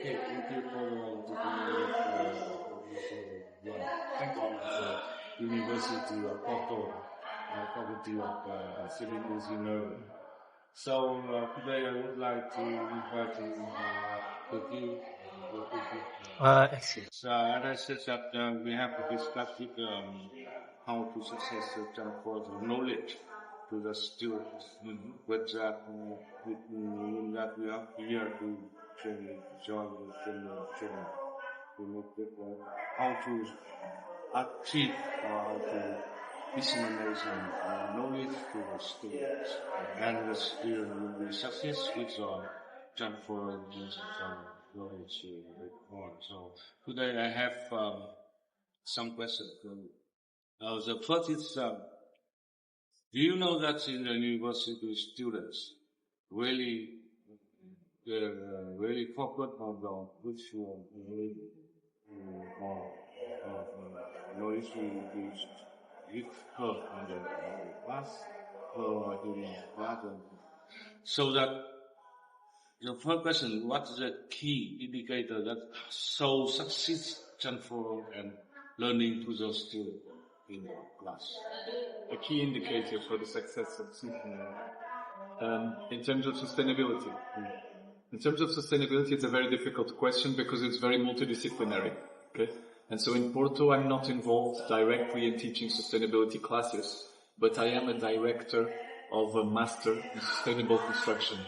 Okay, thank you for thank God the University of Porto, Faculty of Civil Engineering. So today I would like to invite you to Excuse. So as I said that we have to discuss how to successfully transfer the knowledge to the students. With that, that we are here to join the training to make it how to achieve how to disseminate knowledge to the students, and the student will be success with transfer knowledge on. So today I have some questions. The first is, do you know that in the university students really really focus on the which knowledge is heard in the class or in class? So that the first question, what is the key indicator that show success transfer and learning to the student in the class? A key indicator for the success of teaching in terms of sustainability. In terms of sustainability, it's a very difficult question because it's very multidisciplinary. Okay, and so in Porto, I'm not involved directly in teaching sustainability classes, but I am a director of a master in sustainable construction,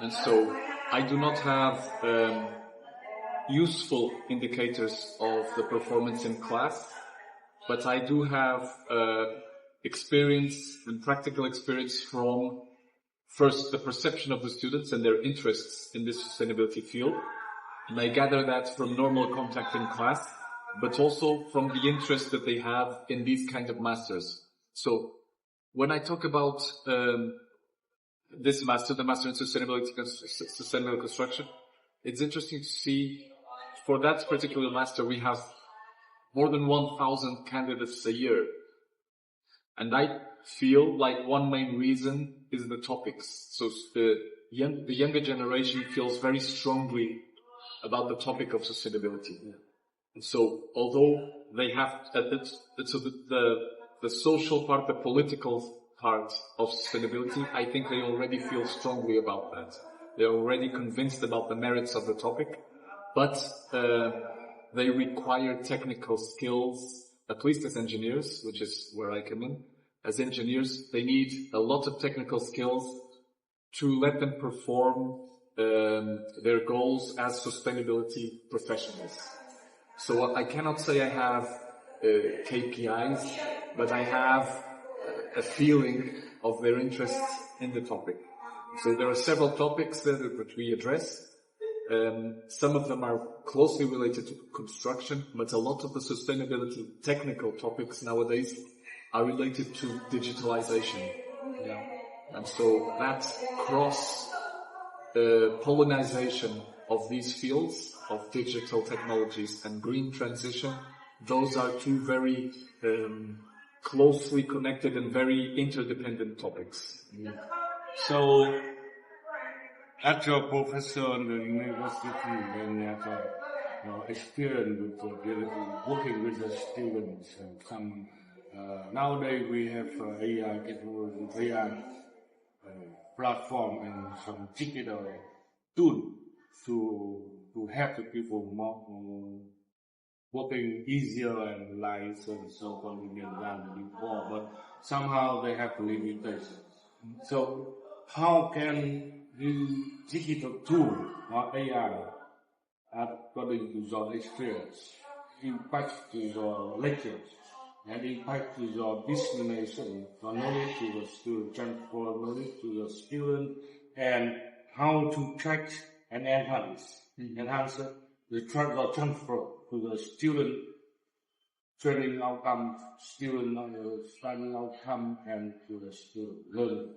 and so I do not have useful indicators of the performance in class, but I do have experience and practical experience from first the perception of the students and their interests in this sustainability field. And I gather that from normal contact in class, but also from the interest that they have in these kind of masters. So when I talk about this master, the Master in Sustainable Construction, it's interesting to see for that particular master we have more than 1,000 candidates a year. And I feel like one main reason is the topics. So the younger generation feels very strongly about the topic of sustainability. Yeah. And so although they have the social part, the political part of sustainability, I think they already feel strongly about that. They're already convinced about the merits of the topic, but they require technical skills, at least as engineers, which is where I come in. As engineers, they need a lot of technical skills to let them perform their goals as sustainability professionals. So I cannot say I have KPIs, but I have a feeling of their interest in the topic. So there are several topics that we address. Some of them are closely related to construction, but a lot of the sustainability technical topics nowadays are related to digitalization. Yeah. And so that pollination of these fields of digital technologies and green transition, those are two very closely connected and very interdependent topics. Yeah. So, as your professor in the university and experience with working with the students, nowadays we have AI technology, AI platform and some digital tool to help the people more working easier and lighter and so convenient than before, but somehow they have limitations. So how can the digital tool or AI, according to your experience, impact to your lectures and impact to your dissemination of knowledge to the student, transfer knowledge to the student, and how to track and enhance the transfer to the student training outcome, student study outcome, and to the student learning?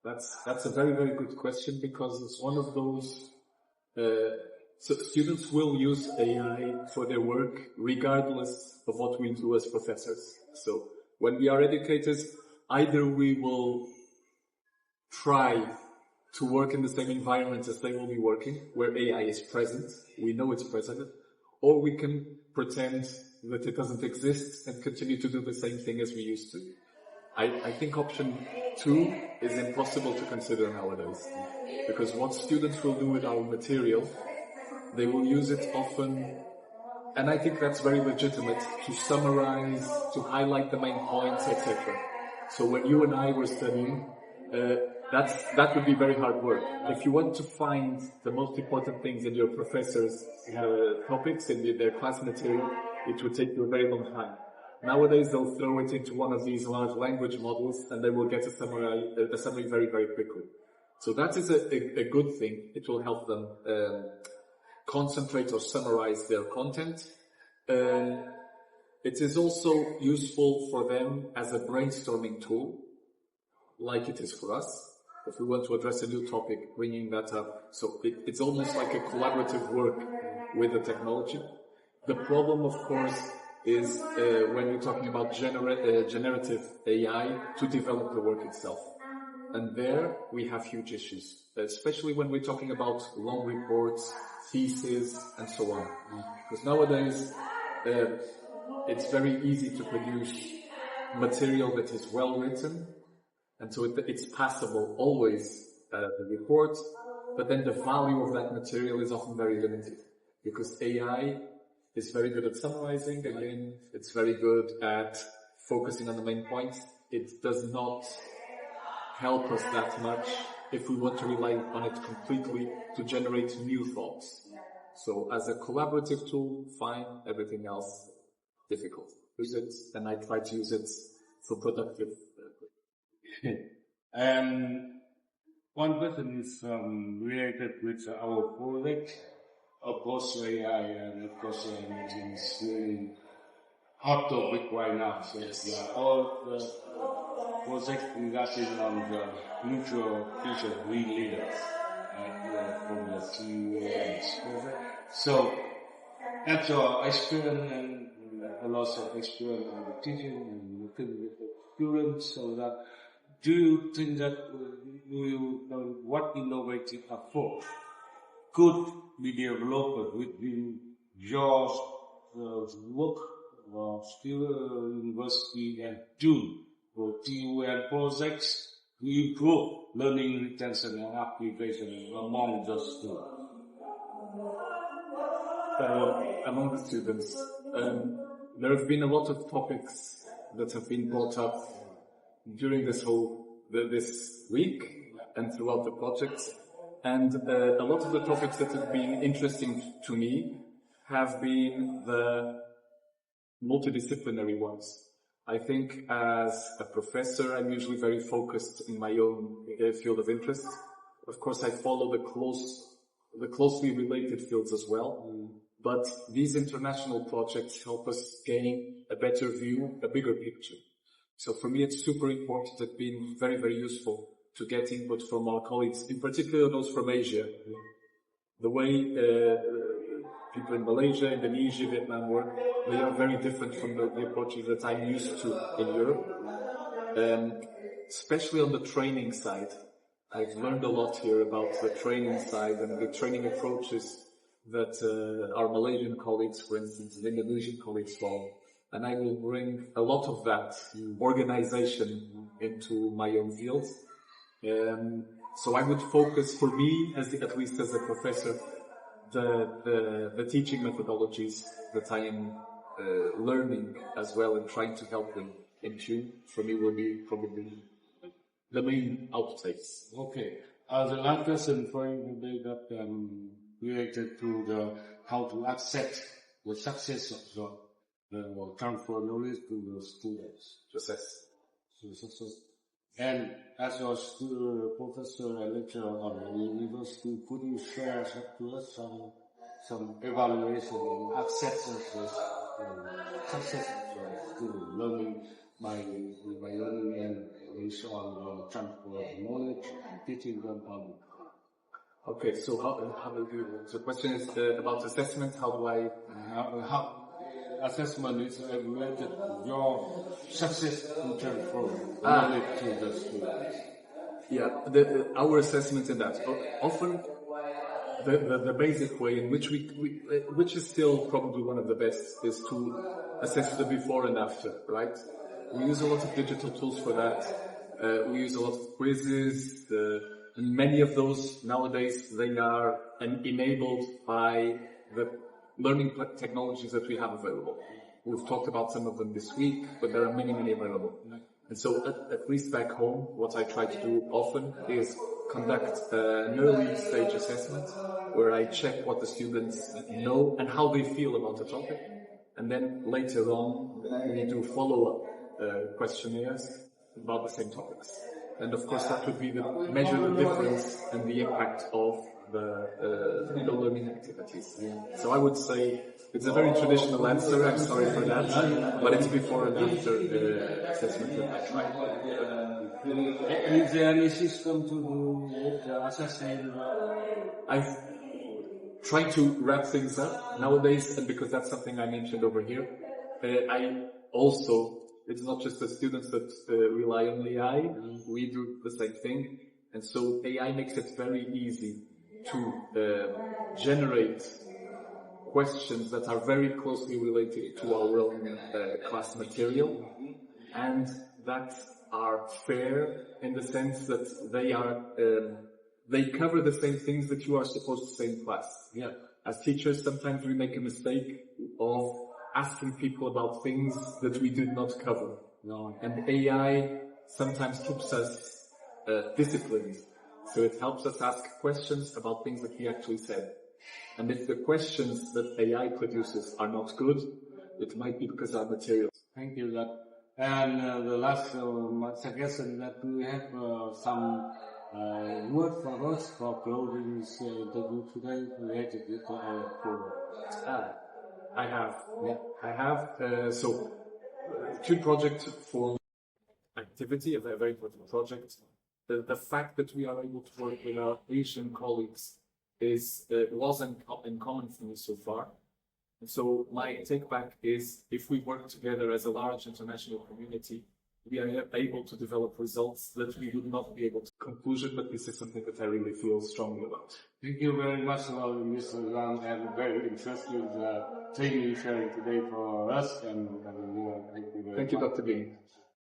That's a very, very good question, because it's one of those, so students will use AI for their work regardless of what we do as professors. So when we are educators, either we will try to work in the same environment as they will be working, where AI is present, we know it's present, or we can pretend that it doesn't exist and continue to do the same thing as we used to. I think option 2 is impossible to consider nowadays, because what students will do with our material, they will use it often, and I think that's very legitimate, to summarize, to highlight the main points, etc. So when you and I were studying, that would be very hard work. If you want to find the most important things in your professors' topics, in their class material, it would take you a very long time. Nowadays, they'll throw it into one of these large language models, and they will get a summary very, very quickly. So that is a good thing. It will help them concentrate or summarize their content. It is also useful for them as a brainstorming tool, like it is for us. If we want to address a new topic, bringing that up. So it's almost like a collaborative work with the technology. The problem, of course, is when you're talking about generative AI to develop the work itself. And there we have huge issues, especially when we're talking about long reports, theses, and so on. Because nowadays, it's very easy to produce material that is well written, and so it's passable always, the report, but then the value of that material is often very limited, because AI is very good at summarizing, again, it's very good at focusing on the main points. It does not help us that much if we want to rely on it completely to generate new thoughts. So as a collaborative tool, fine, everything else, difficult. Use it, and I try to use it for productive. And one question is related with our project. Of course, AI, and of course, it's really hot topic right now. So all the projects regarding on the future green leaders, from the CUAS project. So, after your experience and a lot of experience in the teaching and working with the students, so that do you think that what innovative approach could be developed within your work or still university and do for TUN projects to improve learning retention and application among the students? Among the students, there have been a lot of topics that have been brought up during this week and throughout the project. And a lot of the topics that have been interesting to me have been the multidisciplinary ones. I think as a professor, I'm usually very focused in my own field of interest. Of course, I follow the closely related fields as well. But these international projects help us gain a better view, a bigger picture. So for me, it's super important. It's been very, very useful to get input from our colleagues, in particular those from Asia. The way people in Malaysia, Indonesia, Vietnam work, they are very different from the approaches that I'm used to in Europe. Especially on the training side. I've learned a lot here about the training side and the training approaches that our Malaysian colleagues, for instance, and Indonesian colleagues follow. And I will bring a lot of that organization into my own field. So I would focus, for me, at least as a professor, the teaching methodologies that I am learning as well and trying to help them in tune, for me will be probably the main outtakes. Okay. The last question for you today that related to how to accept the success of the transfer knowledge to the students. Success. And as your professor and lecturer on the university, could you share to us some evaluation and acceptance of success of student learning by learning and based on the transfer of knowledge and teaching them on? Okay, so how do you? So the question is about assessment. How do I? How assessment is related to your success in transfer knowledge to the students. Yeah, our assessment in that. Often, the basic way in which which is still probably one of the best, is to assess the before and after, right? We use a lot of digital tools for that. We use a lot of quizzes. And many of those nowadays, they are enabled by the learning technologies that we have available. We've talked about some of them this week, but there are many, many available. And so at least back home, what I try to do often is conduct an early stage assessment where I check what the students know and how they feel about the topic. And then later on, we do follow-up questionnaires about the same topics. And of course, that would be measure the difference and the impact of the learning activities. So I would say it's a very traditional answer, I'm sorry for that, but it's before and after assessment that I try. Is there any system to assess it? I've tried to wrap things up nowadays, and because that's something I mentioned over here, I also, it's not just the students that rely on AI, we do the same thing, and so AI makes it very easy to generate questions that are very closely related to our own class material, and that are fair in the sense that they cover the same things that you are supposed to say in class. Yeah. As teachers, sometimes we make a mistake of asking people about things that we did not cover. No. And AI sometimes keeps us disciplined. So it helps us ask questions about things that we actually said. And if the questions that AI produces are not good, it might be because our materials. Thank you, that. And the last suggestion that we have some word for us for closing this interview today related with program. I have. Yeah, I have. So, two project for activity, a very important project. The fact that we are able to work with our Asian colleagues wasn't uncommon for me so far. And so my take back is, if we work together as a large international community, we are able to develop results that we would not be able to. Conclusion, but this is something that I really feel strongly about. Thank you very much, Mr. Lam, and very interesting thing you sharing today for us. And thank you very much. Thank you, Dr. Bean.